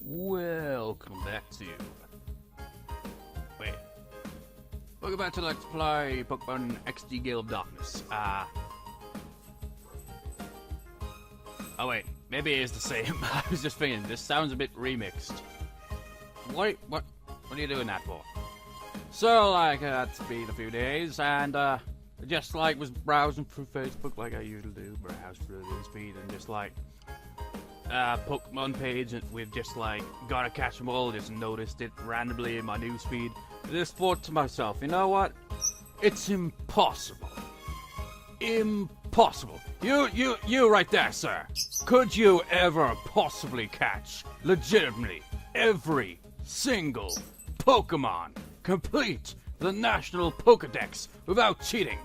Welcome back to... Wait. Welcome back to Let's Play Pokemon XD Gale of Darkness. Oh wait, maybe it is the same. I was just thinking, this sounds a bit remixed. What are you doing that for? So, like, it's been a few days, and, just, like, was browsing through Facebook like I usually do. Browse through the feed and just, like... Pokemon page with just like gotta catch them all. Just noticed it randomly in my newsfeed. Just thought to myself, you know what? It's impossible. Impossible. You right there, sir. Could you ever possibly catch legitimately every single Pokemon complete the National Pokedex without cheating?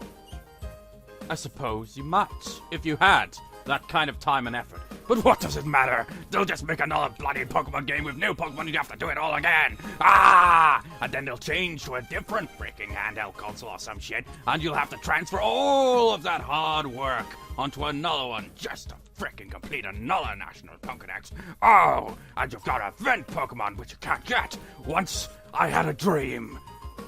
I suppose you might if you had that kind of time and effort. But what does it matter? They'll just make another bloody Pokemon game with new Pokemon and you have to do it all again. And then they'll change to a different freaking handheld console or some shit, and you'll have to transfer all of that hard work onto another one just to freaking complete another National Pokedex. Oh, and you've got to event Pokemon which you can't get. Once I had a dream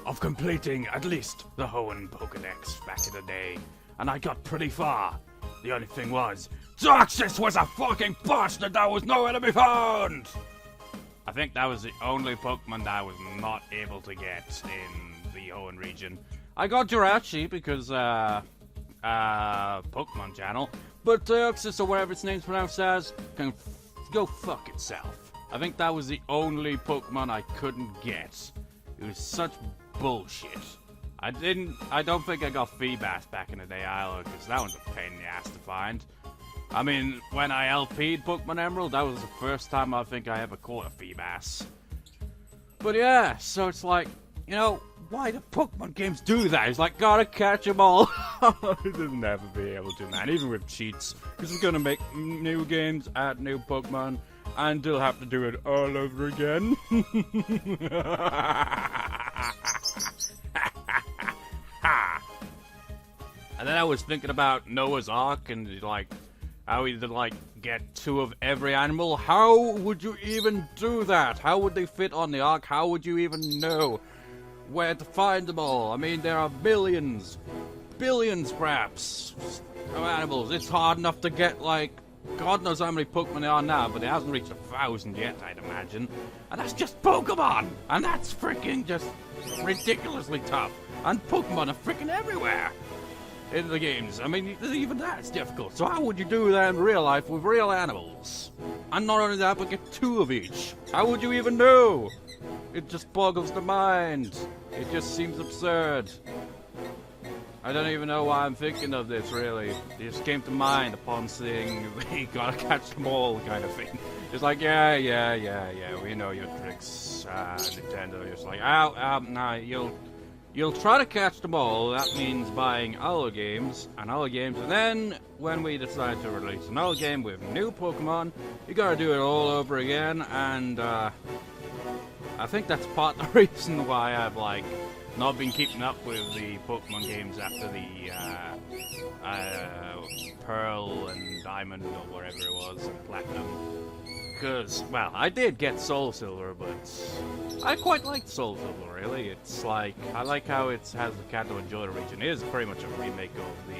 of completing at least the Hoenn Pokedex back in the day, and I got pretty far. The only thing was, Toxis was a fucking bastard that was nowhere to be found! I think that was the only Pokemon that I was not able to get in the Hoenn region. I got Jirachi because, Pokemon channel, but Toxis, or whatever its name's pronounced as, can go fuck itself. I think that was the only Pokemon I couldn't get. It was such bullshit. I don't think I got Feebas back in the day either, because that was a pain in the ass to find. I mean, when I LP'd Pokemon Emerald, that was the first time I think I ever caught a Feebas. But yeah, so it's like, you know, why do Pokemon games do that? It's like, gotta catch them all. They'll never be able to, man, even with cheats. Because it's gonna make new games, add new Pokemon, and they'll have to do it all over again. And then I was thinking about Noah's Ark and like how you like get 2 of every animal. How would you even do that? How would they fit on the Ark? How would you even know where to find them all? I mean, there are billions perhaps of animals. It's hard enough to get like God knows how many Pokemon there are now, but it hasn't reached 1,000 yet, I'd imagine. And that's just Pokemon! And that's freaking just ridiculously tough. And Pokemon are freaking everywhere in the games. I mean, even that's difficult. So how would you do that in real life with real animals? And not only that, but get 2 of each. How would you even know? It just boggles the mind. It just seems absurd. I don't even know why I'm thinking of this, really. It just came to mind upon seeing you gotta catch them all kind of thing. It's like, yeah, we know your tricks, Nintendo. You're just like, nah, you'll try to catch them all. That means buying our games, and then when we decide to release another game with new Pokemon, you gotta do it all over again, and, I think that's part of the reason why I've, like, not been keeping up with the Pokemon games after the, Pearl and Diamond, or whatever it was, and Platinum. Because, well, I did get Soul Silver, but I quite liked Soul Silver, really. It's like, I like how it has the Kanto and Johto region. It is pretty much a remake of the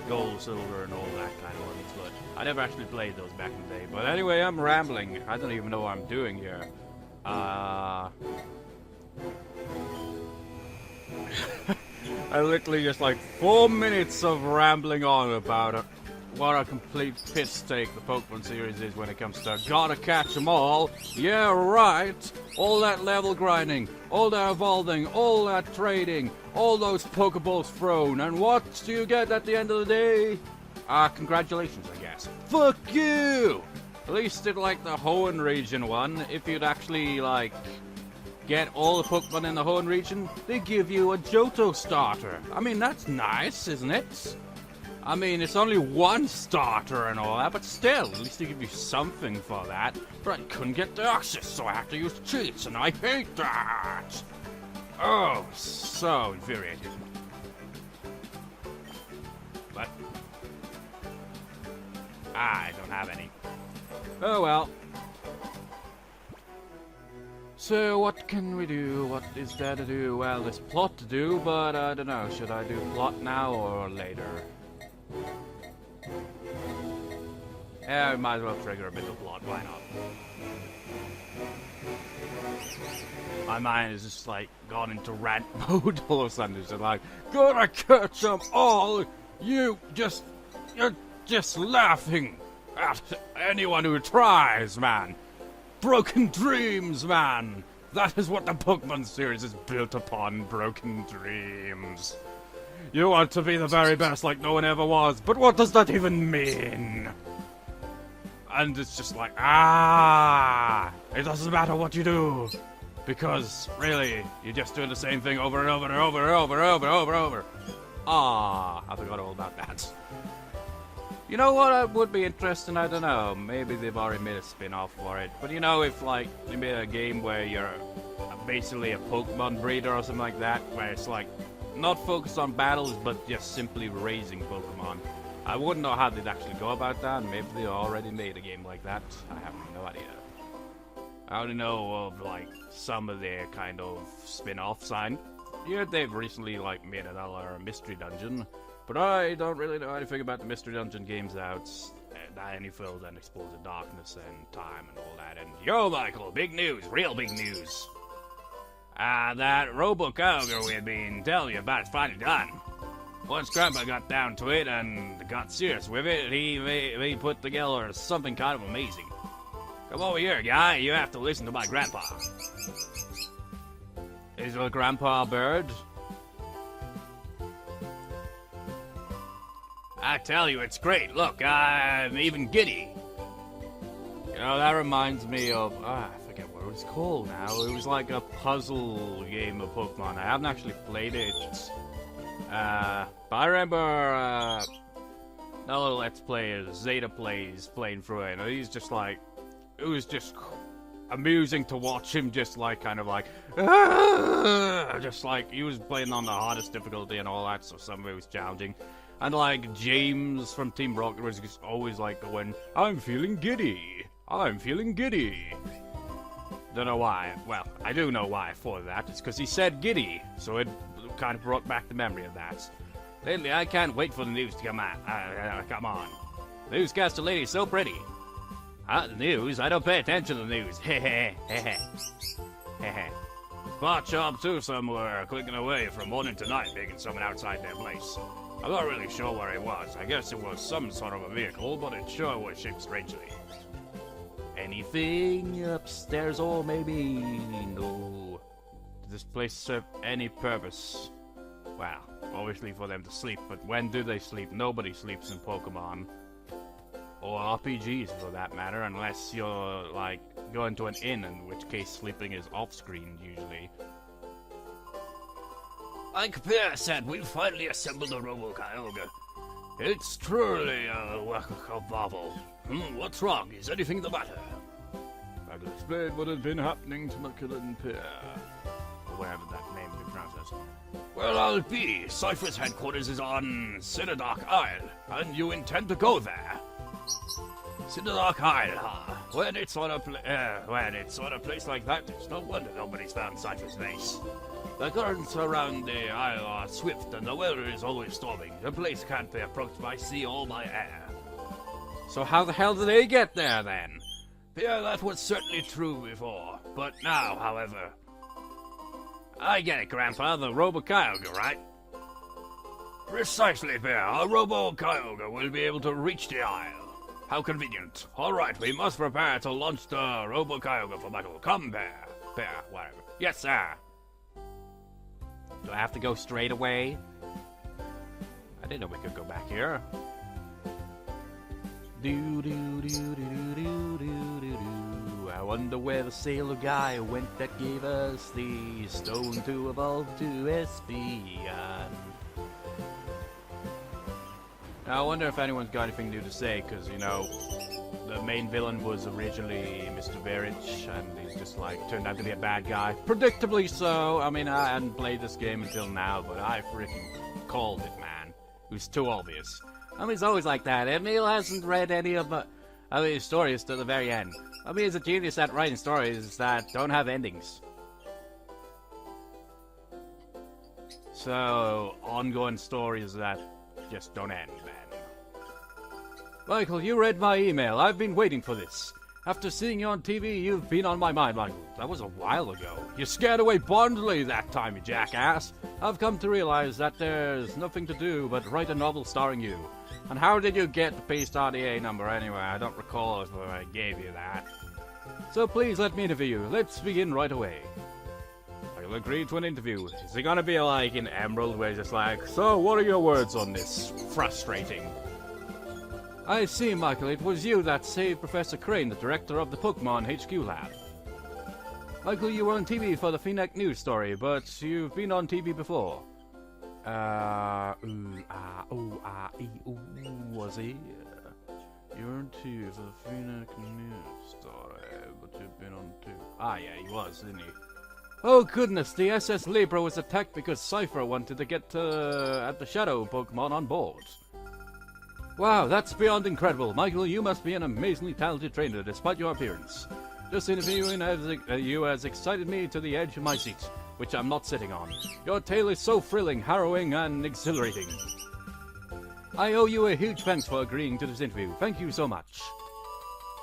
Gold, Silver, and all that kind of ones, but I never actually played those back in the day. But anyway, I'm rambling. I don't even know what I'm doing here. I literally just like 4 minutes of rambling on about it. What a complete piss take the Pokemon series is when it comes to gotta catch them all. Yeah, right. All that level grinding, all that evolving, all that trading, all those Pokeballs thrown, and what do you get at the end of the day? Congratulations, I guess. Fuck you! At least in like the Hoenn region one, if you'd actually like get all the Pokemon in the Hoenn region, they give you a Johto starter. I mean, that's nice, isn't it? I mean, it's only 1 starter and all that, but still, at least they give you something for that. But I couldn't get Deoxys, so I have to use cheats, and I hate that! Oh, so infuriating. But I don't have any. Oh well. So what can we do? What is there to do? Well, there's plot to do, but I don't know. Should I do plot now or later? Yeah, we might as well trigger a bit of plot. Why not? My mind is just like gone into rant mode all of a sudden. It's like, gonna catch them all. You're just laughing at anyone who tries, man. Broken dreams, man. That is what the Pokemon series is built upon, broken dreams. You want to be the very best like no one ever was, but what does that even mean? And it's just like, it doesn't matter what you do. Because, really, you're just doing the same thing over and over and over and over and over and over and over. I forgot all about that. You know what would be interesting? I don't know. Maybe they've already made a spin-off for it. But you know, if like they made a game where you're basically a Pokemon breeder or something like that, where it's like not focused on battles, but just simply raising Pokemon. I wouldn't know how they'd actually go about that. Maybe they already made a game like that. I have no idea. I only know of like some of their kind of spin-offs. Yeah, they've recently like made another mystery dungeon. But I don't really know anything about the Mystery Dungeon games out. Any filled and exposed in darkness and time and all that. And yo, Michael, big news, real big news. That robotic Kyogre we've been telling you about is finally done. Once Grandpa got down to it and got serious with it, he put together something kind of amazing. Come over here, guy. You have to listen to my grandpa. Is your grandpa a bird? I tell you, it's great. Look, I'm even giddy. You know, that reminds me of... I forget what it was called now. It was like a puzzle game of Pokemon. I haven't actually played it. But I remember... another Let's Player, Zeta Plays, playing through it. And he's just like... It was just amusing to watch him just like, kind of like... just like, he was playing on the hardest difficulty and all that, so some of it was challenging. And like James from Team Rocket was just always like going, I'm feeling giddy. I'm feeling giddy. Don't know why. Well, I do know why for that. It's because he said giddy. So it kind of brought back the memory of that. Lately, I can't wait for the news to come out. Come on. The newscaster lady is so pretty. The news? I don't pay attention to the news. Heh. Bot job too somewhere, clicking away from morning to night, making someone outside their place. I'm not really sure where it was. I guess it was some sort of a vehicle, but it sure was shaped strangely. Anything upstairs or maybe no? Does this place serve any purpose? Well, obviously for them to sleep, but when do they sleep? Nobody sleeps in Pokemon. Or RPGs for that matter, unless you're like going to an inn, in which case sleeping is off-screen usually. Like Pierre said, we've finally assembled a robotic Kyogre. It's truly a work of marvel. What's wrong? Is anything the matter? I've explained what has been happening to Makilla and Pierre. Or whatever that name we pronounce as. Well, I'll be. Cipher's headquarters is on Citadark Isle, and you intend to go there. Citadark Isle, huh? When it's on a place like that, it's no wonder nobody's found Cipher's face. The currents around the isle are swift, and the weather is always storming. The place can't be approached by sea or by air. So how the hell did they get there, then? Yeah, that was certainly true before. But now, however... I get it, Grandpa, the robotic Kyogre, right? Precisely, Bear. A robotic Kyogre will be able to reach the isle. How convenient. All right, we must prepare to launch the robotic Kyogre for battle. Come, Bear. Bear, whatever. Yes, sir. Do I have to go straight away? I didn't know we could go back here. I wonder where the sailor guy went that gave us the stone to evolve to Espeon. Now, I wonder if anyone's got anything new to say, because, you know, the main villain was originally Mr. Verich, and he's just, like, turned out to be a bad guy. Predictably so. I mean, I hadn't played this game until now, but I freaking called it, man. It was too obvious. I mean, it's always like that. Emil hasn't read any of I mean, stories to the very end. I mean, he's a genius at writing stories that don't have endings. So, ongoing stories that just don't end, then. Michael, you read my email. I've been waiting for this. After seeing you on TV, you've been on my mind, Michael. That was a while ago. You scared away Bondley that time, you jackass. I've come to realize that there's nothing to do but write a novel starring you. And how did you get the P-STAR-DA number anyway? I don't recall if I gave you that. So please let me interview you. Let's begin right away. I'll agree to an interview. Is it gonna be like in Emerald where it's just like, so what are your words on this? Frustrating. I see, Michael. It was you that saved Professor Crane, the director of the Pokemon HQ lab. Michael, you were on TV for the Phoenix News story, but you've been on TV before. Was he? You're on TV for the Phoenix News story, but you've been on TV. Ah, yeah, he was, didn't he? Oh goodness, the SS Libra was attacked because Cipher wanted to get at the Shadow Pokemon on board. Wow, that's beyond incredible. Michael, you must be an amazingly talented trainer despite your appearance. Just interviewing you has excited me to the edge of my seat, which I'm not sitting on. Your tale is so thrilling, harrowing, and exhilarating. I owe you a huge thanks for agreeing to this interview. Thank you so much.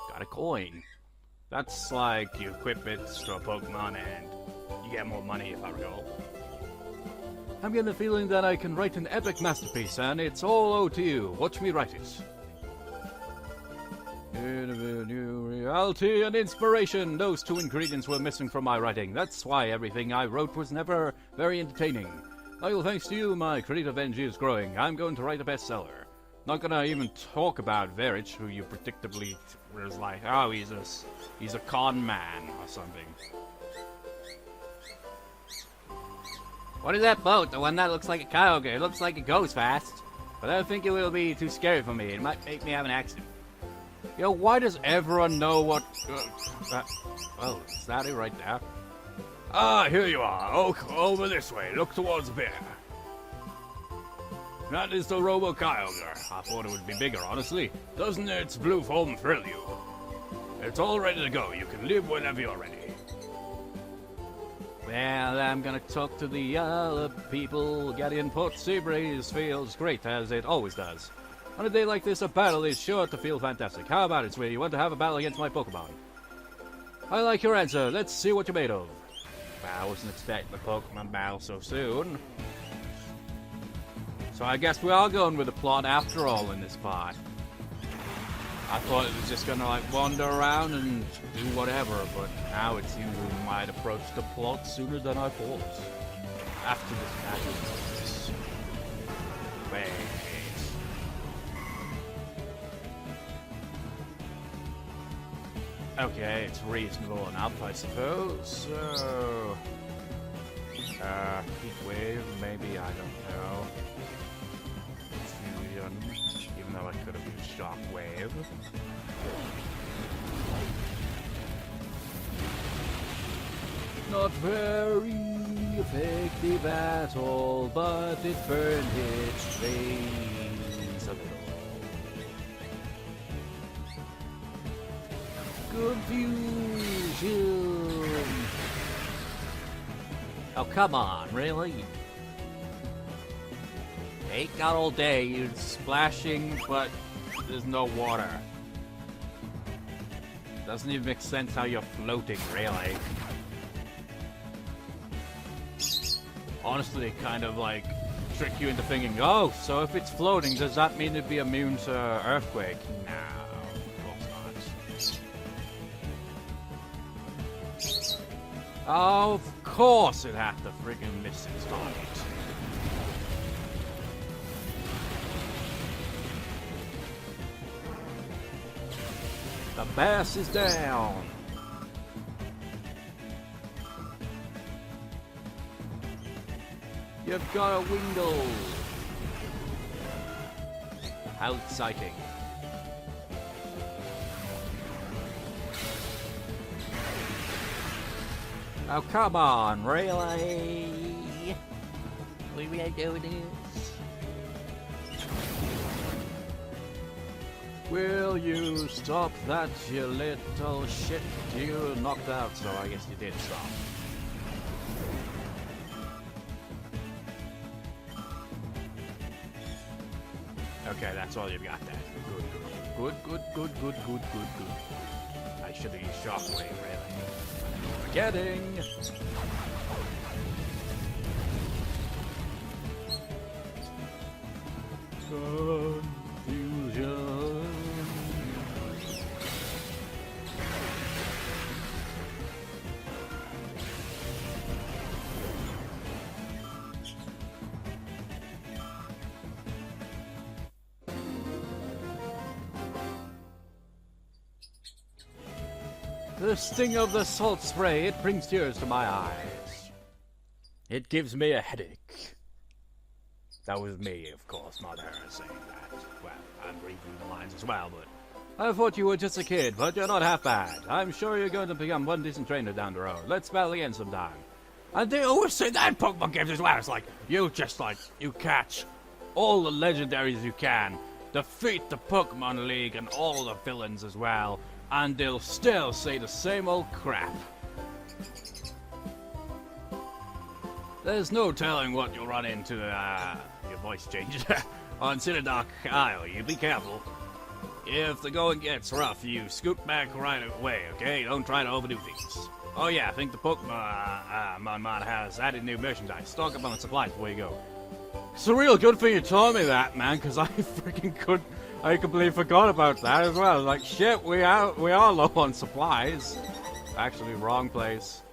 Got a coin. That's like you equip it to a Pokemon and you get more money, if I recall. I'm getting the feeling that I can write an epic masterpiece, and it's all owed to you. Watch me write it. New reality and inspiration. Those two ingredients were missing from my writing. That's why everything I wrote was never very entertaining. Michael, thanks to you, my creative energy is growing. I'm going to write a bestseller. Not gonna even talk about Verich, who you predictably was like, oh, he's a con man or something. What is that boat? The one that looks like a Kyogre. It looks like it goes fast. But I don't think it will be too scary for me. It might make me have an accident. Yo, why does everyone know what... oh, is that it right there? Ah, here you are. Oh, over this way. Look towards the bear. That is the Kyogre. I thought it would be bigger, honestly. Doesn't its blue foam thrill you? It's all ready to go. You can leave whenever you're ready. Well, I'm gonna talk to the other people. Getting in Port Seabreeze feels great, as it always does. On a day like this, a battle is sure to feel fantastic. How about it, sweetie? You want to have a battle against my Pokemon? I like your answer. Let's see what you're made of. I wasn't expecting the Pokemon battle so soon. So I guess we are going with the plot after all in this part. I thought it was just gonna like wander around and do whatever, but now it seems we might approach the plot sooner than I thought. After this match. Wait. Okay, it's reasonable enough, I suppose. So, heat wave, maybe, I don't know. Fusion, even though I could have used shock wave. Not very effective at all, but it burned its face a little. Confusion. Oh, come on, really? Ain't got all day, you're splashing, but there's no water. Doesn't even make sense how you're floating, really. Honestly, kind of like trick you into thinking, oh, so if it's floating, does that mean it'd be immune to earthquake? No, of course it had to friggin' miss its target. The bass is down. You've got a Wingle. How exciting. Oh, come on, really? We really do this? Will you stop that, you little shit? You knocked out, so I guess you did stop. Okay, that's all you've got there. Good. I should have used Shockwave, really. Forgetting! Confusion. The sting of the salt spray, it brings tears to my eyes. It gives me a headache. That was me, of course, not her saying that. Well, I'm reading the lines as well, but I thought you were just a kid, but you're not half bad. I'm sure you're going to become one decent trainer down the road. Let's battle again sometime. And they always say that in Pokemon games as well. It's like, you catch all the legendaries you can, defeat the Pokemon League and all the villains as well, and they'll still say the same old crap. There's no telling what you'll run into, your voice changes, on Citadark Isle. You be careful. If the going gets rough, you scoot back right away, okay? Don't try to overdo things. Oh yeah, I think the Pokemon mod has added new merchandise. Stock up on the supplies before you go. It's a real good thing you told me that, man, because I completely forgot about that as well. Like, shit, we are low on supplies. Actually, wrong place.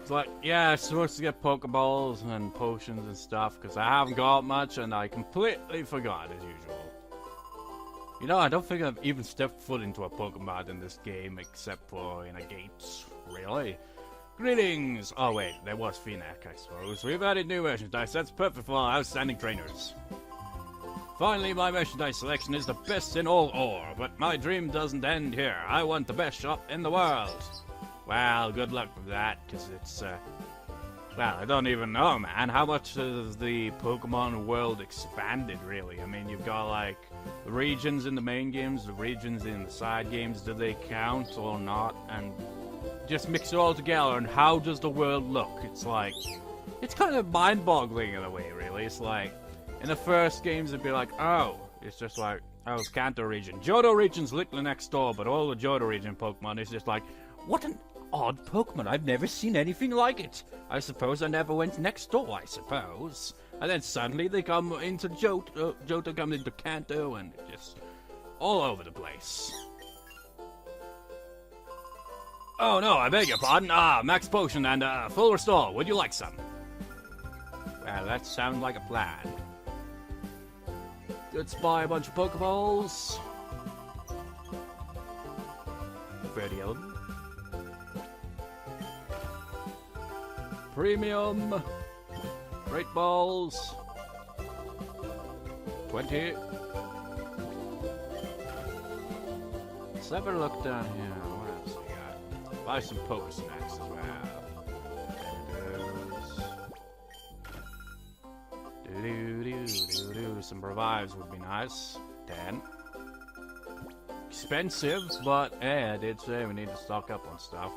It's like, yeah, I'm supposed to get Pokeballs and potions and stuff, because I haven't got much, and I completely forgot, as usual. You know, I don't think I've even stepped foot into a Pokemon in this game, except for in a gate. Really? Greetings! Oh wait, there was Phoenix, I suppose. We've added new merchandise, that's perfect for our outstanding trainers. Finally, my merchandise selection is the best in all Ore, but my dream doesn't end here. I want the best shop in the world. Well, good luck with that, because it's, well, I don't even know, man. How much has the Pokemon world expanded, really? I mean, you've got, like, the regions in the main games, the regions in the side games. Do they count or not? And just mix it all together, and how does the world look? It's like, it's kind of mind-boggling in a way, really. It's like, in the first games, it'd be like, oh, it's just like, oh, it's Kanto region. Johto region's literally next door, but all the Johto region Pokemon is just like, what an odd Pokemon. I've never seen anything like it. I suppose I never went next door, I suppose. And then suddenly they come into Johto, Johto comes into Kanto, and just all over the place. Oh no, I beg your pardon. Max Potion and full restore. Would you like some? Well, that sounds like a plan. Let's buy a bunch of Pokeballs. 30 of them. Premium. Great balls. 20. Let's have a look down here. What else we got? Buy some Poke Snacks as well. Some revives would be nice. 10. Expensive, but I did say we need to stock up on stuff.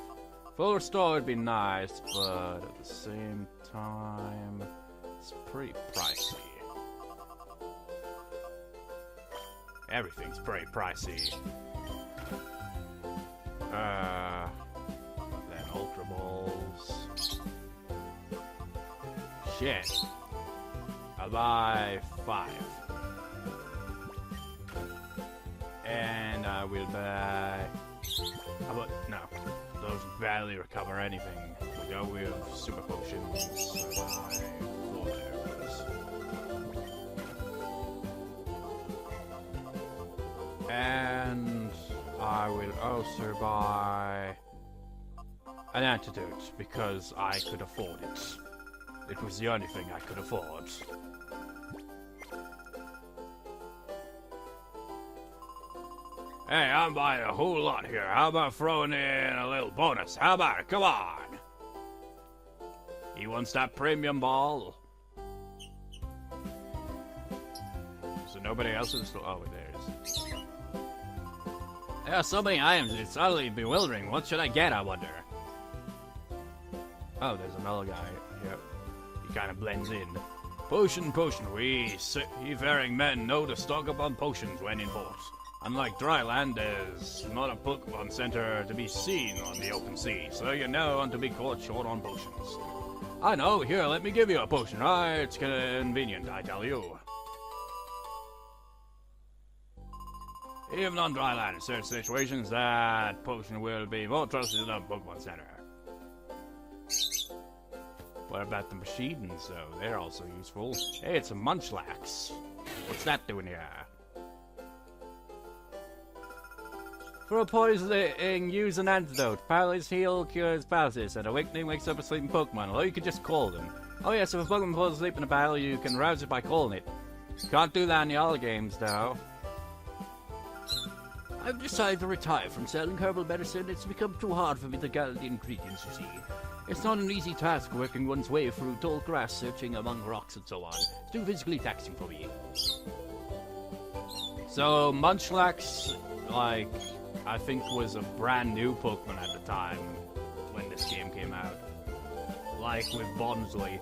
Full restore would be nice, but at the same time, it's pretty pricey. Everything's pretty pricey. Then Ultra Balls. Shit. I'll buy 5. And I will buy... How about... No. Those barely recover anything. We go with Super Potions. I'll buy 4 arrows. And I will also buy an antidote because I could afford it. It was the only thing I could afford. Hey, I'm buying a whole lot here. How about throwing in a little bonus? How about it? Come on! He wants that premium ball. There's nobody else is... Oh, there is. There are so many items, it's utterly bewildering. What should I get, I wonder? Oh, there's another guy. Yep. He kind of blends in. Potion. We seafaring men know to stock up on potions when in port. Unlike dry land, there's not a Pokemon Center to be seen on the open sea, so you know to be caught short on potions. I know, here, let me give you a potion. It's convenient, I tell you. Even on dry land, in certain situations, that potion will be more trusted than a Pokemon Center. What about the machines, though? They're also useful. Hey, it's a Munchlax. What's that doing here? For a poisoning, use an antidote. Paralysis heal cures paralysis, and awakening wakes up a sleeping Pokemon, or you could just call them. Oh yes, if a Pokemon falls asleep in a battle, you can rouse it by calling it. Can't do that in the other games, though. I've decided to retire from selling herbal medicine. It's become too hard for me to gather the ingredients, you see. It's not an easy task working one's way through tall grass, searching among rocks and so on. It's too physically taxing for me. So, Munchlax, like, I think was a brand new Pokemon at the time when this game came out. Like with Bonsley.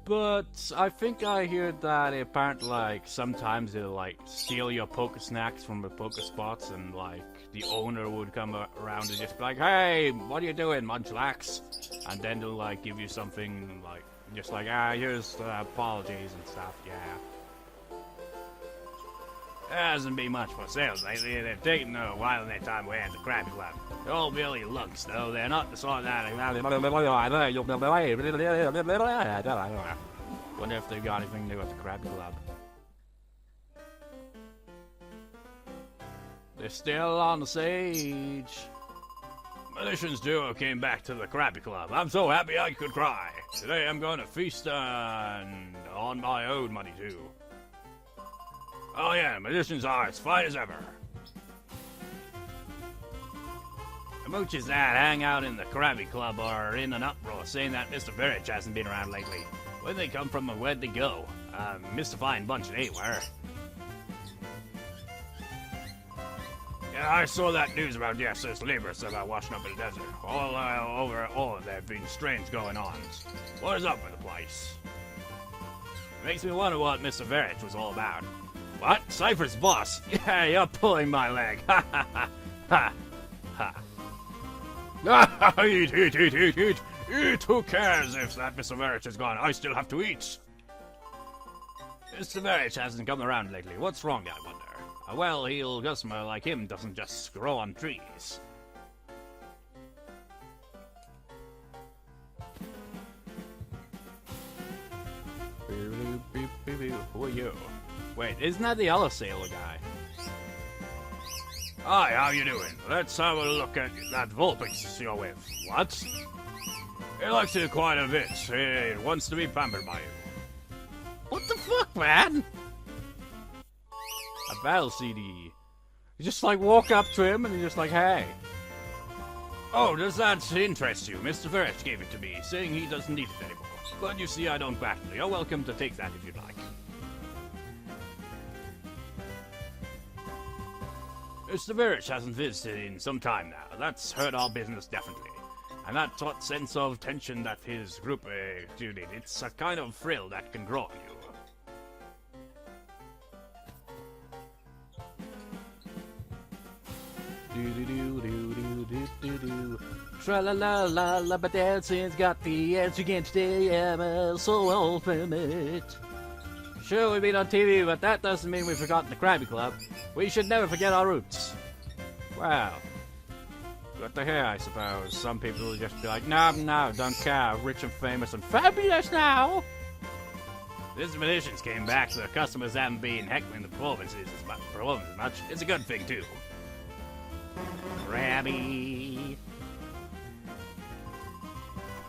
But I think I heard that apparently, like, sometimes it'll, like, steal your Pokesnacks from the Pokespots, and, like, the owner would come around and just be like, hey, what are you doing, Munchlax? And then they'll, like, give you something, like, just like, here's apologies and stuff, yeah. There hasn't been much for sales lately. They've taken a while in their time away at the Krabby Club. They're all really lunks, though. They're not the sort that... Wonder if they've got anything new at the Krabby Club. They're still on the stage. Magician's duo came back to the Krabby Club. I'm so happy I could cry. Today I'm going to feast on my own money, too. Oh yeah, magicians are as fine as ever. The mooches that hang out in the Krabby Club are in an uproar, saying that Mr. Verich hasn't been around lately. Where'd they come from and where'd they go? Mystifying bunch they were. Yeah, I saw that news about the SS Libris about washing up in the desert. All there have been strange going on. What is up with the place? Makes me wonder what Mr. Verich was all about. What? Cipher's boss? Yeah, you're pulling my leg. Ha ha ha. Ha ha. Eat. Eat. Who cares if that Mr. Verich is gone? I still have to eat. Mr. Verich hasn't come around lately. What's wrong, I wonder? A well-heeled customer like him doesn't just grow on trees. Who are you? Wait, isn't that the other sailor guy? Hi, how you doing? Let's have a look at that Vulpix you're with. What? He likes you quite a bit. He wants to be pampered by you. What the fuck, man? A battle CD. You just like walk up to him and you're just like, hey. Oh, does that interest you? Mr. Verich gave it to me, saying he doesn't need it anymore. But you see, I don't battle. You're welcome to take that if you'd like. Mr. Verich hasn't visited in some time now. That's hurt our business, definitely. And that taut sense of tension that his group exuded, it's a kind of thrill that can grow on you. Tra-la-la-la-la, but dancing's got the answer against the so ultimate. Sure, we've been on TV, but that doesn't mean we've forgotten the Krabby Club. We should never forget our roots. Wow. Good to hear, I suppose. Some people will just be like, no, don't care. Rich and famous and fabulous now. These magicians came back, so the customers haven't been heckling the performances as much. It's a good thing, too. Krabby.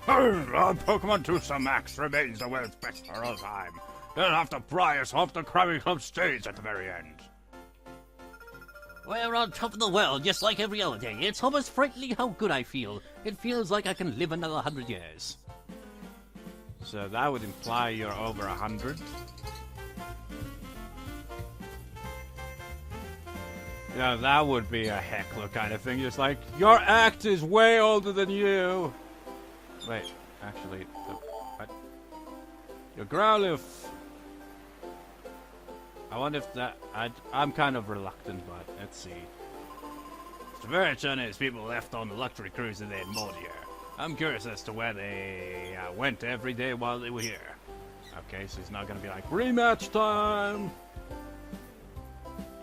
Our Pokemon 2 Max remains the world's best for all time. They'll have to pry us off the Krabby Club stage at the very end. We're on top of the world, just like every other day. It's almost frightening how good I feel. It feels like I can live another 100 years. So that would imply you're over 100? Yeah, that would be a heckler kind of thing. Just like, your act is way older than you. Wait, actually, what? Your Growlithe. I wonder if that... I'm kind of reluctant, but let's see. It's very Chinese people left on the luxury cruise in Modia. I'm curious as to where they went every day while they were here. Okay, so it's not gonna be like, rematch time!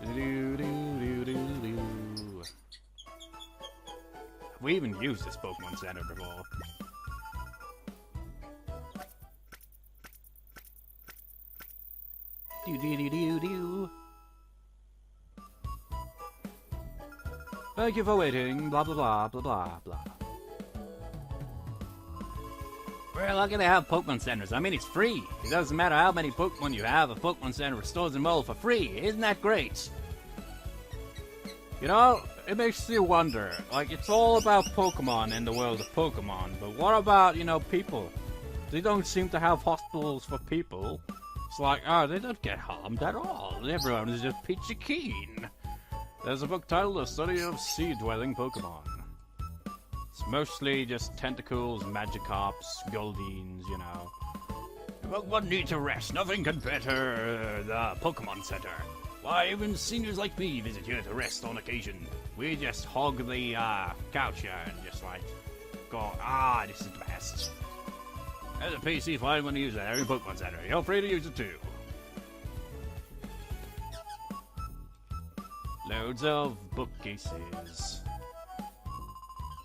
Have we even used this Pokemon Center before? Thank you for waiting, blah blah blah blah blah blah. We're lucky to have Pokemon Centers. I mean, it's free. It doesn't matter how many Pokemon you have, a Pokemon Center restores them all for free. Isn't that great? You know, it makes you wonder. Like, it's all about Pokemon in the world of Pokemon, but what about, you know, people? They don't seem to have hospitals for people. It's like, oh, they don't get harmed at all. Everyone is just peachy keen. There's a book titled The Study of Sea-Dwelling Pokemon. It's mostly just Tentacles, Magikarps, Goldines, you know. But one need to rest. Nothing can better the Pokemon Center. Why, even seniors like me visit here to rest on occasion. We just hog the couch here and just like go, this is the best. There's a PC for anyone to use it every Pokemon Center. You're free to use it too. Loads of bookcases.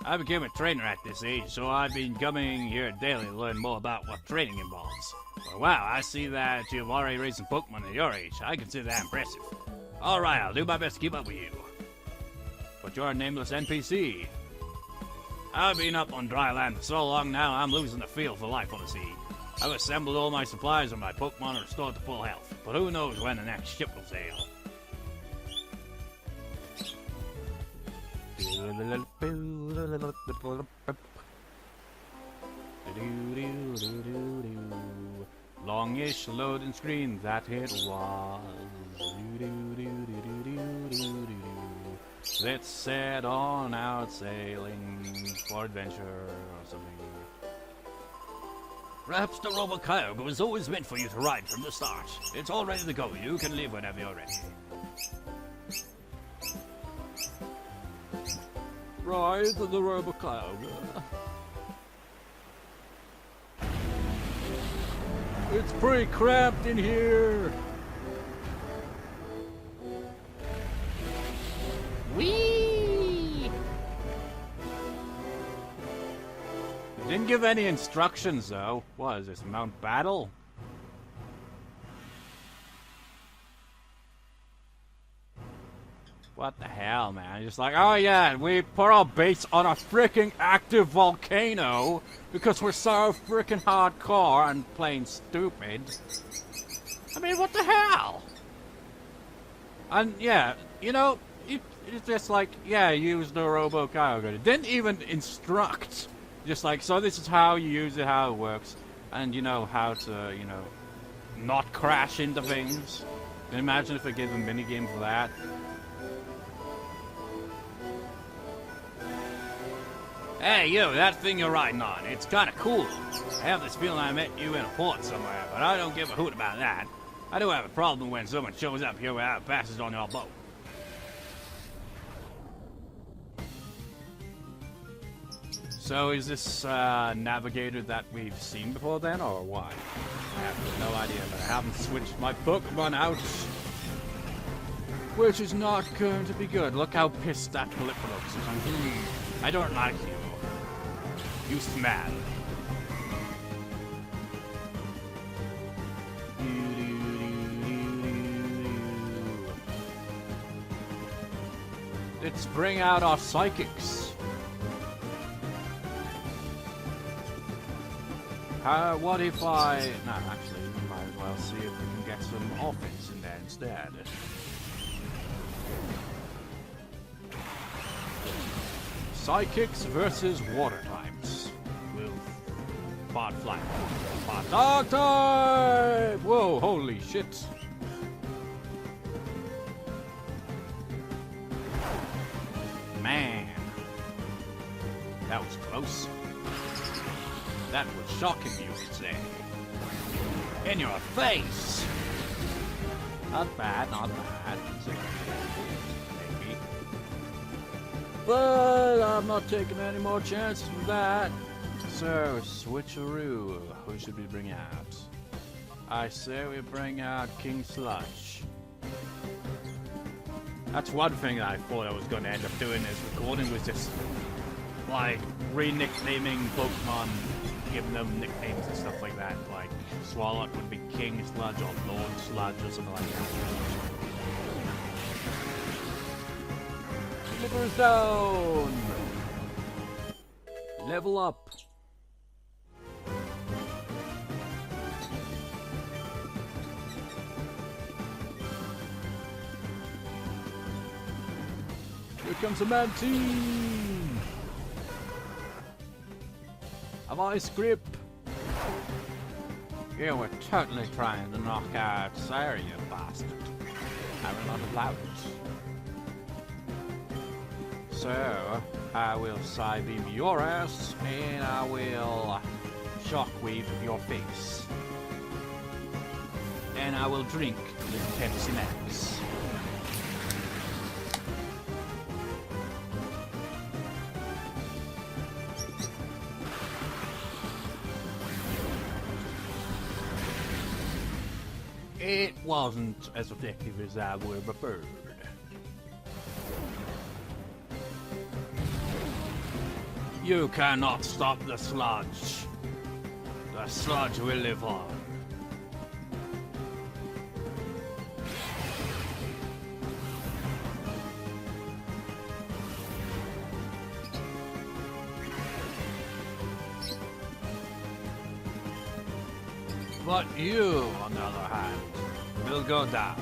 I became a trainer at this age, so I've been coming here daily to learn more about what training involves. Well, wow, I see that you've already raised some Pokemon at your age. I consider that impressive. Alright, I'll do my best to keep up with you. But you're a nameless NPC. I've been up on dry land for so long now, I'm losing the feel for life on the sea. I've assembled all my supplies and my Pokemon are restored to full health, but who knows when the next ship will sail. Longish loading screen that it was. Let's set on out sailing for adventure or something. Perhaps the robotic Kyogre was always meant for you to ride from the start. It's all ready to go. You can leave whenever you're ready. Ride the robotic Kyogre. It's pretty cramped in here. Whee! Didn't give any instructions though. What is this, Mount Battle? What the hell, man? Just like, oh yeah, we put our base on a freaking active volcano because we're so freaking hardcore and plain stupid. I mean, what the hell? And yeah, you know, it's just like, yeah, use the Robo Kyogre. It didn't even instruct. Just like, so this is how you use it, how it works, and you know how to, you know, not crash into things. Can you imagine if they gave a minigame for that? Hey, you, that thing you're riding on, it's kind of cool. I have this feeling I met you in a port somewhere, but I don't give a hoot about that. I do have a problem when someone shows up here without passes on your boat. So is this navigator that we've seen before then, or what? I have no idea, but I haven't switched my Pokemon out. Which is not going to be good. Look how pissed that Flip looks. I don't like you. You smell. Let's bring out our psychics. What if I... No, actually, we might as well see if we can get some offense in there instead. Psychics versus water types. We'll part fly. Part dog type! Whoa, holy shit. That was close. That was shocking, you could say. In your face! Not bad, not bad. Maybe. But I'm not taking any more chances with that. So, switcheroo. Who should we bring out? I say we bring out King Sludge. That's one thing that I thought I was going to end up doing is recording was just like re-nicknaming Pokemon, giving them nicknames and stuff like that. Like Swallow would be King Sludge or Lord Sludge or something like that. Slipper Stone! Level up! Here comes a man team! Have ice grip! You were totally trying to knock out Sarah, you bastard. I will not allow it. So, I will Psybeam your ass, and I will Shockwave your face. And I will drink the Pepsi Max. It wasn't as effective as I would have preferred. You cannot stop the sludge. The sludge will live on. But you, on the other hand, will go down.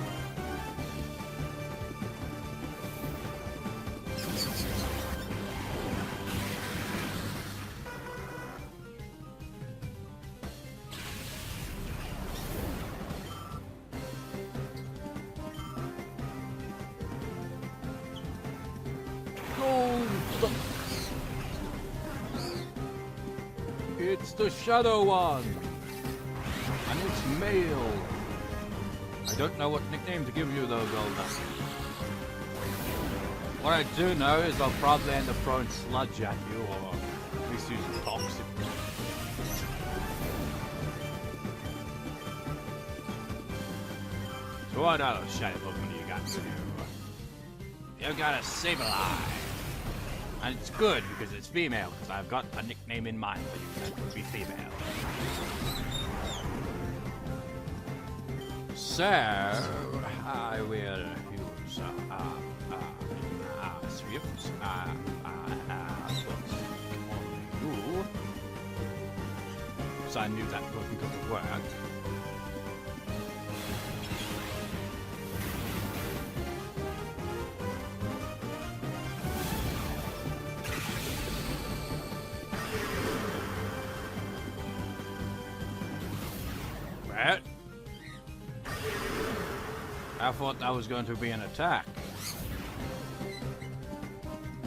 It's the Shadow one! And it's male! I don't know what nickname to give you though, Golda. What I do know is I'll probably end up throwing sludge at you, or at least using toxic. So what other shadow Pokemon do you got to do? You got a Sableye. And it's good because it's female, because I've got a nickname in mind for you that would be female. So, I will use Swift on you. So I knew that wasn't going to work. Right. I thought that was going to be an attack.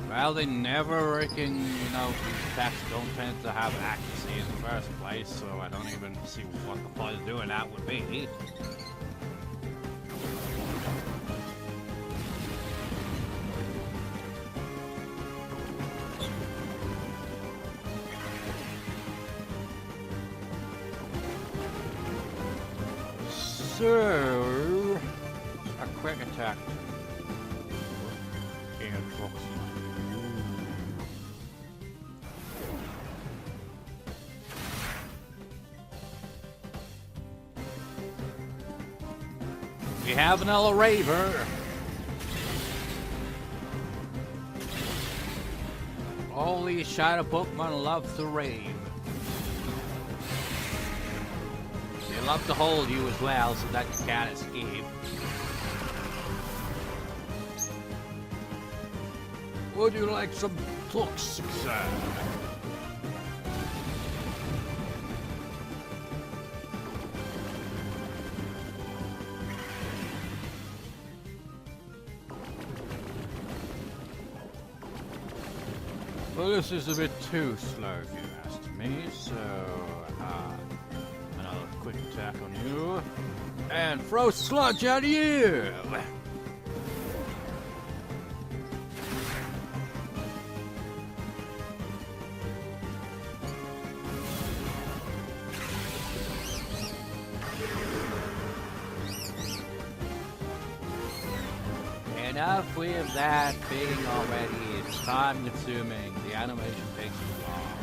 Well, they never freaking, you know, these attacks don't tend to have accuracy in the first place, so I don't even see what the point of doing that would be. So, a quick attack. And we have another Raver. All these shadow Pokemon love to rave. They love to hold you as well so that you can't escape. Would you like some toxic sand? Well, this is a bit too slow if you ask me, so another quick attack on you, and throw sludge at you! Enough with that being already. It's time consuming. The animation takes too long.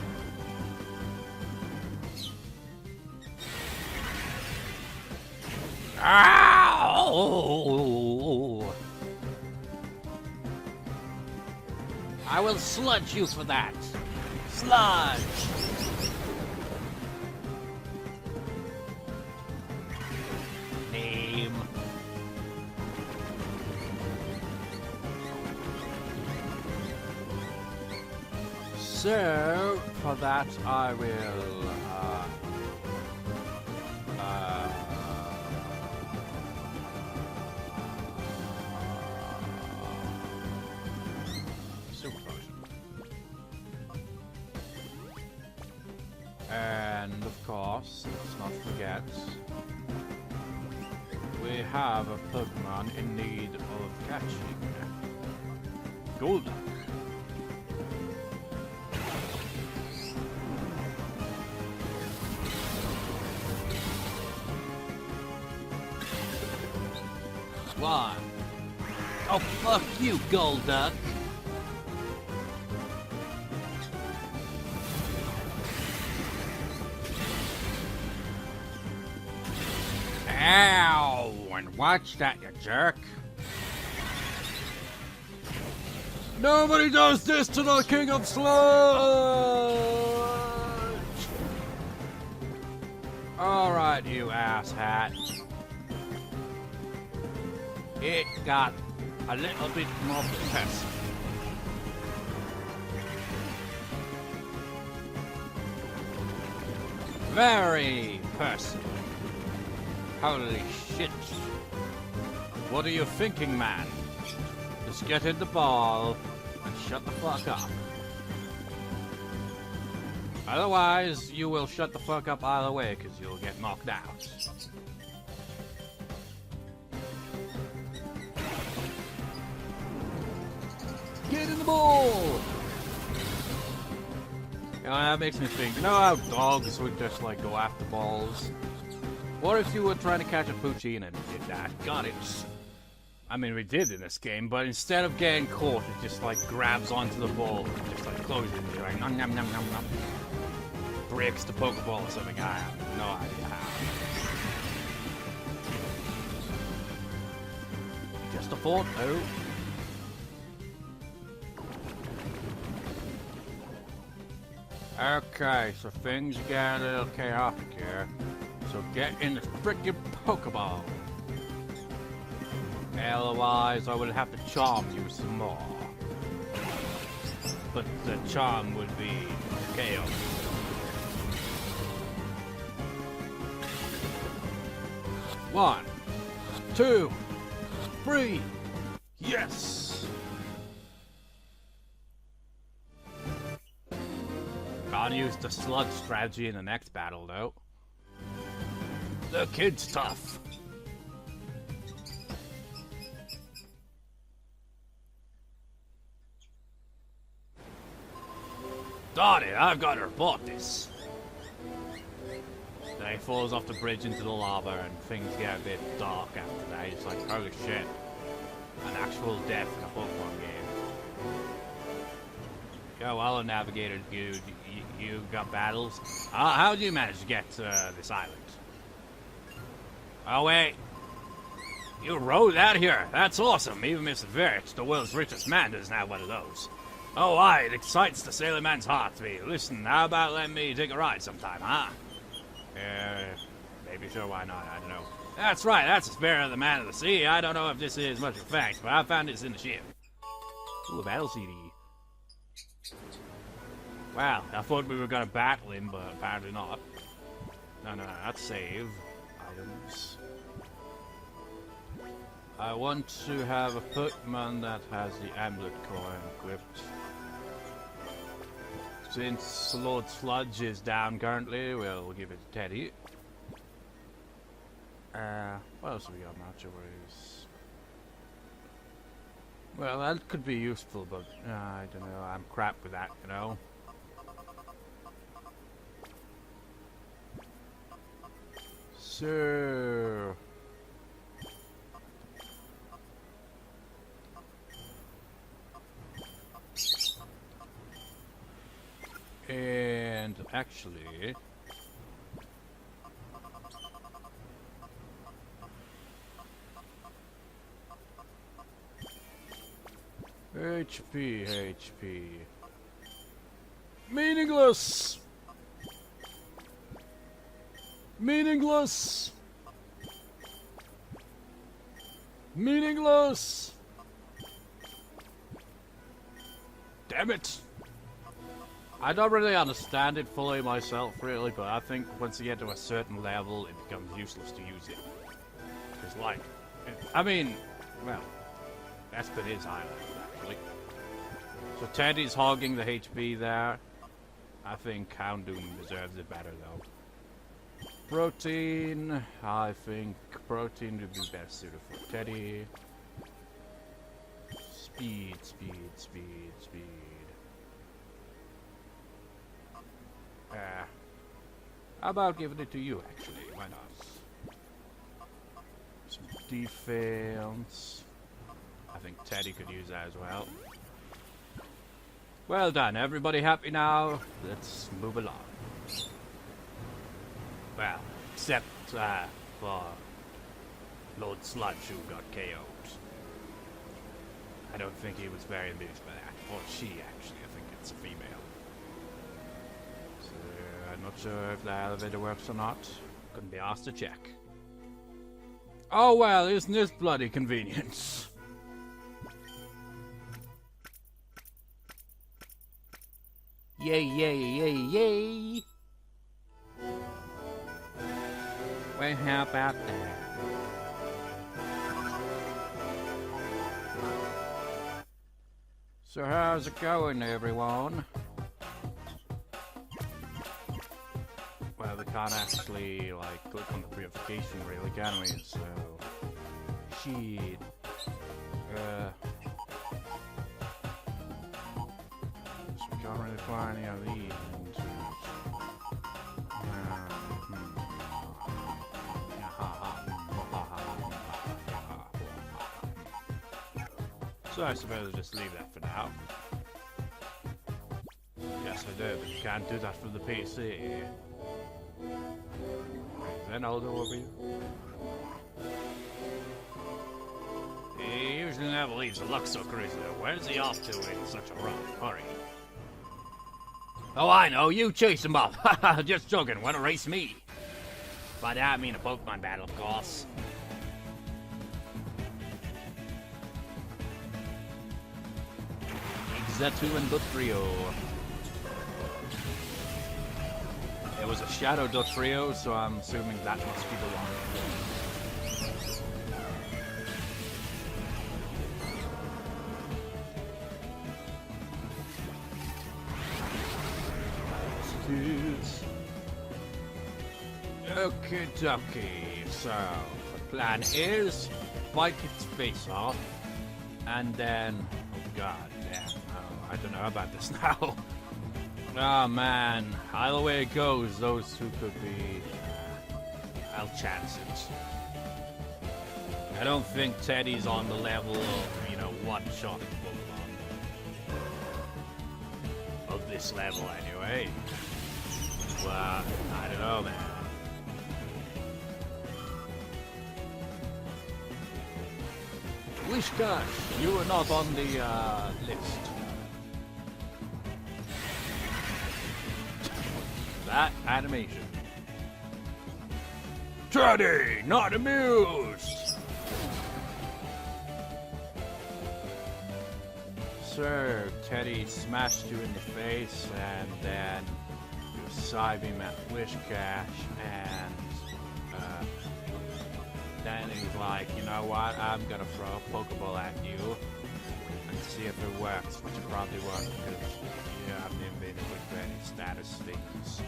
Ow! I will sludge you for that. Sludge! Name. So, for that I will, Super Potion. And, of course, let's not forget, we have a Pokemon in need of catching. Golduck. One. Oh, fuck you, Golduck. Ow! And watch that, you jerk. Nobody does this to the King of Sludge! Alright, you asshat. It got a little bit more personal. Very personal. Holy shit. What are you thinking, man? Just get in the ball and shut the fuck up. Otherwise, you will shut the fuck up either way, because you'll get knocked out. Get in the ball! You know, that makes me think, you know how dogs would just, like, go after balls? What if you were trying to catch a Poochyena and did that? Got it. I mean, we did in this game, but instead of getting caught, it just, like, grabs onto the ball and just, like, closes it, like, nom nom nom nom nom. Breaks the Pokeball or something, I have no idea how. Just a thought, though. Okay, so things get a little chaotic here. So get in the frickin' Pokeball. Otherwise, I would have to charm you some more. But the charm would be Gale. One, two, three. Yes! I'll use the sludge strategy in the next battle, though. The kid's tough. Darn it, I've got to report this. Then he falls off the bridge into the lava and things get a bit dark after that. It's like, holy shit. An actual death in a Pokemon game. Go, well, Navigator, you got battles. How did you manage to get this island? Oh, wait. You rode out here. That's awesome. Even Mr. Verich, the world's richest man, doesn't have one of those. Oh, aye, it excites the sailor man's heart to me. Listen, how about letting me take a ride sometime, huh? Maybe sure, why not? I don't know. That's right, that's the spirit of the man of the sea. I don't know if this is much of a fact, but I found this in the ship. Ooh, a battle CD. Wow, I thought we were gonna battle him, but apparently not. No, that's save. Items. I want to have a Pokemon that has the amulet coin equipped. Since Lord Sludge is down currently, we'll give it to Teddy. What else have we got? Matchaways. Well, that could be useful, but I don't know. I'm crap with that, you know. So. And actually, HP. Meaningless! Meaningless! Meaningless! Damn it! I don't really understand it fully myself, really, but I think once you get to a certain level, it becomes useless to use it. Because, like, I mean, well, Espen is high level, actually. So Teddy's hogging the HP there. I think Houndoom deserves it better, though. Protein. I think protein would be best suited for Teddy. Speed. How about giving it to you, actually? Why not? Some defense. I think Teddy could use that as well. Well done. Everybody happy now? Let's move along. Well, except for Lord Sludge, who got KO'd. I don't think he was very amused by that. Or she, actually. I think it's a female. So, I'm not sure if the elevator works or not. Couldn't be asked to check. Oh well, isn't this bloody convenient? Yay. Well, how about that? So how's it going, everyone? Well, we can't actually, like, click on the purification, really, can we? So, shit. So we can't really find any of these. So I suppose I'll just leave that for now. Yes, I do, but you can't do that from the PC. Then I'll do over you. He usually never leaves the luck so crazy though. Where's he off to in such a hurry? Oh, I know, you chase him up. Just joking, wanna race me? By that I mean a Pokemon battle, of course. Zatu and Dotrio. It was a Shadow Dotrio, so I'm assuming that must be the one. Okie dokie. So, the plan is bite its face off, and then, oh god damn. I don't know about this now. Oh man, either way it goes, those two could be. I'll chance it. I don't think Teddy's on the level of, you know, one-shot Pokemon. Of this level, anyway. Well, I don't know, man. Wishcash, you are not on the list. That animation. Teddy, not amused! So, Teddy smashed you in the face, and then you Psybeam at Wishcash, and then he's like, you know what, I'm gonna throw a Pokeball at you and see if it works, which it probably won't, because you haven't even been a good friend status things.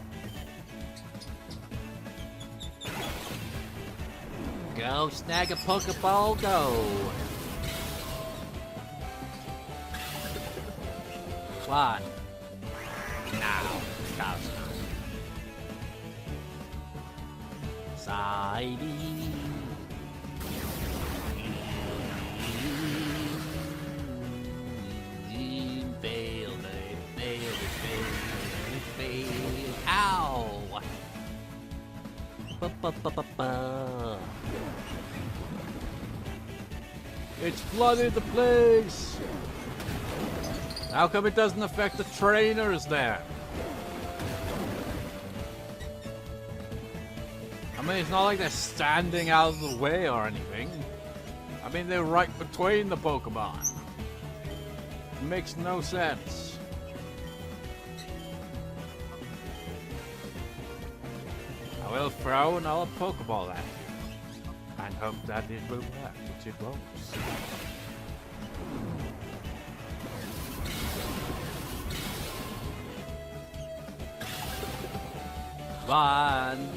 Go snag a Pokeball, go! One. Now, thousand. Sidey. Fail. Ow! Ba-ba-ba-ba-ba. It's flooded the place! How come it doesn't affect the trainers there? I mean, it's not like they're standing out of the way or anything. I mean, they're right between the Pokemon. It makes no sense. I will throw another Pokeball at you and hope that it will work, which it won't. One,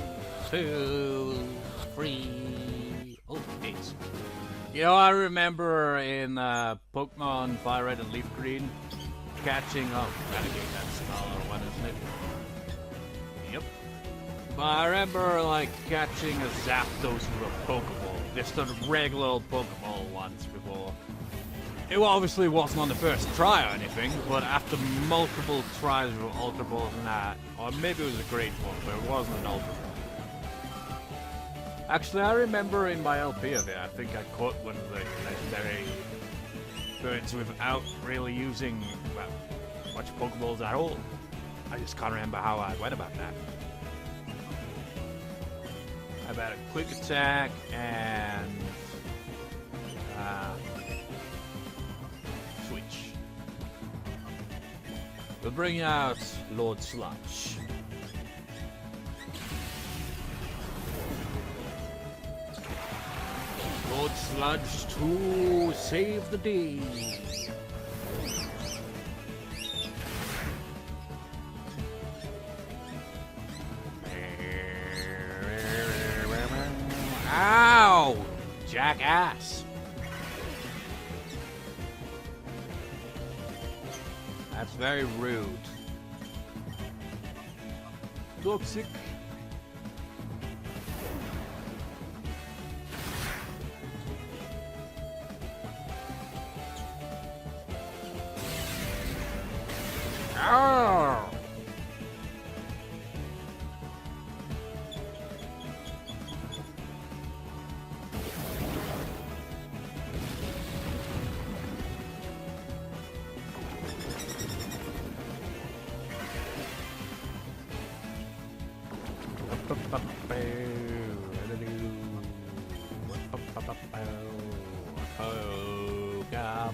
two, three. Oh, 8. You know, I remember in Pokemon Fire Red and Leaf Green catching. Oh, navigator, that's smaller one, isn't it? Yep. But I remember like catching a Zapdos with a Pokeball, just a regular old Pokeball once before. It obviously wasn't on the first try or anything, but after multiple tries with Ultra Balls and that, or maybe it was a Great Ball, but it wasn't an Ultra Ball. Actually, I remember in my LP of it, I think I caught one of the legendary birds without really using much Pokeballs at all. I just can't remember how I went about that. How about a quick attack and switch. We'll bring out Lord Sludge. Lord Sludge to save the day. Ow! Jackass. That's very rude. Toxic. Ow!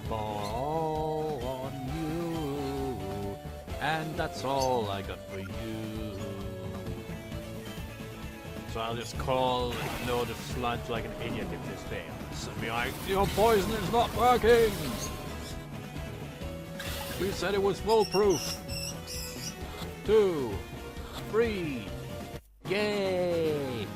Pokeball on you, and that's all I got for you. So I'll just call Lord of Sludge like an idiot if this fails. And be like, your poison is not working! We said it was foolproof. 2, 3, yay!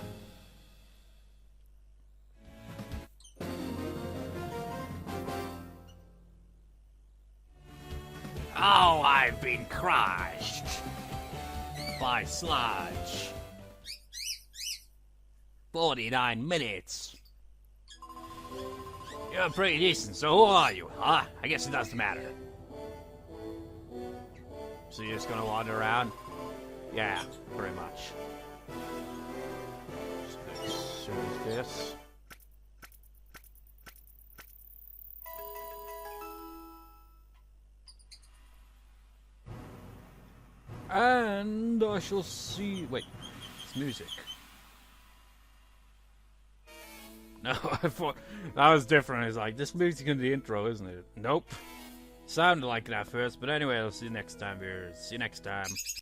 Oh, I've been crushed by Sludge. 49 minutes. You're pretty decent, so who are you, huh? I guess it doesn't matter. So you're just gonna wander around? Yeah, pretty much. So is this. And I shall see. Wait, it's music. No, I thought that was different. It's like this music in the intro, isn't it? Nope. Sounded like it at first, but anyway, I'll see you next time, viewers. See you next time.